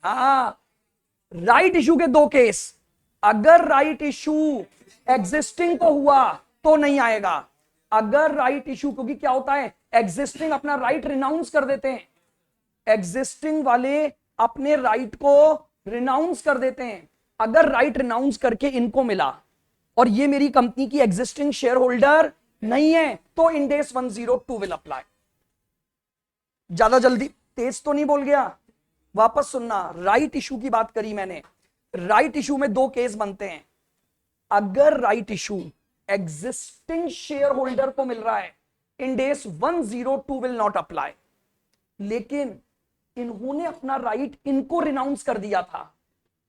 हाँ, राइट इशू के दो केस। अगर राइट इशू एग्जिस्टिंग को हुआ तो नहीं आएगा। अगर राइट इशू, क्योंकि क्या होता है, एग्जिस्टिंग अपना राइट रिनाउंस कर देते हैं। एग्जिस्टिंग वाले अपने राइट को रिनाउंस कर देते हैं। अगर राइट रिनाउंस करके इनको मिला और ये मेरी कंपनी की एग्जिस्टिंग शेयर होल्डर नहीं है, तो इंडेस 102 विल अप्लाई। ज्यादा जल्दी तेज तो नहीं बोल गया? वापस सुनना, राइट इशू की बात करी मैंने। राइट इशू में दो केस बनते हैं। अगर right issue existing share holder को मिल रहा है, इंडेस 102 विल नॉट अप्लाई। लेकिन इन्होंने अपना राइट इनको रिनाउंस कर दिया था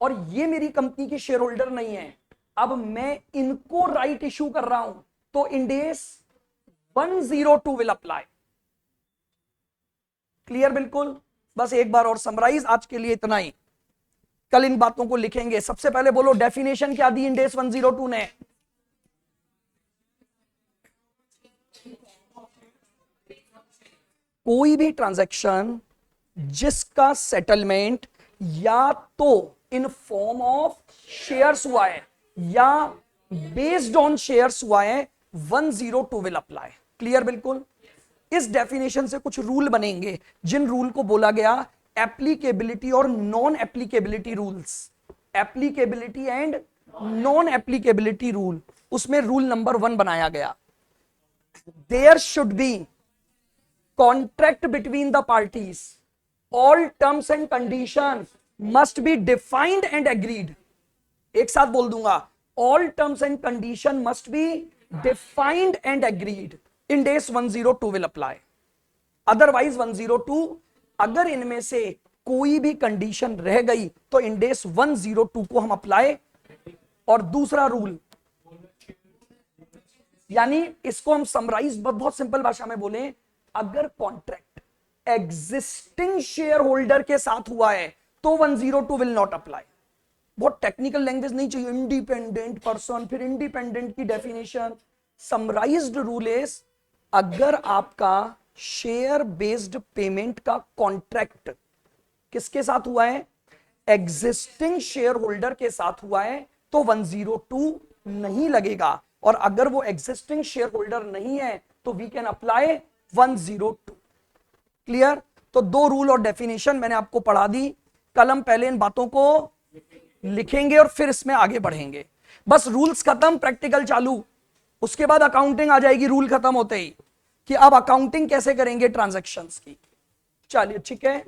और ये मेरी कंपनी के शेयर होल्डर नहीं है। अब मैं इनको राइट इशू कर रहा हूं, तो इंडेस 102 विल अप्लाई। क्लियर? बिल्कुल। बस एक बार और समराइज, आज के लिए इतना ही। कल इन बातों को लिखेंगे। सबसे पहले बोलो डेफिनेशन क्या दी इंडेस 102 ने? कोई भी ट्रांजैक्शन जिसका सेटलमेंट या तो इन फॉर्म ऑफ शेयर्स हुआ है या बेस्ड ऑन शेयर्स हुआ है, 102 विल अप्लाई। क्लियर? बिल्कुल। इस डेफिनेशन से कुछ रूल बनेंगे, जिन रूल को बोला गया एप्लीकेबिलिटी और non applicability rules. Applicability and non applicability rule. उसमें रूल नंबर 1 बनाया गया, there should be contract between the parties, all terms and conditions must be defined and agreed. एक साथ बोल दूंगा, all terms and condition must be defined and agreed. Ind AS 102 will apply. Otherwise 102, अगर इनमें से कोई भी कंडीशन रह गई तो इंडेस 102 को हम अप्लाई। और दूसरा रूल, यानी इसको हम समराइज बहुत सिंपल भाषा में बोलें, अगर कॉन्ट्रैक्ट एग्जिस्टिंग शेयर होल्डर के साथ हुआ है तो 102 विल नॉट अप्लाई। बहुत टेक्निकल लैंग्वेज नहीं चाहिए। इंडिपेंडेंट पर्सन, फिर इंडिपेंडेंट की डेफिनेशन। समराइज्ड रूल इज, अगर आपका शेयर बेस्ड पेमेंट का कॉन्ट्रैक्ट किसके साथ हुआ है? एग्जिस्टिंग शेयर होल्डर के साथ हुआ है, तो 102 नहीं लगेगा। और अगर वो एग्जिस्टिंग शेयर होल्डर नहीं है तो वी कैन अप्लाई 102। क्लियर? तो दो रूल और डेफिनेशन मैंने आपको पढ़ा दी। कल हम पहले इन बातों को लिखेंगे और फिर इसमें आगे बढ़ेंगे। बस रूल्स खत्म, प्रैक्टिकल चालू। उसके बाद अकाउंटिंग आ जाएगी रूल खत्म होते ही, कि अब अकाउंटिंग कैसे करेंगे ट्रांजैक्शंस की। चलिए ठीक है।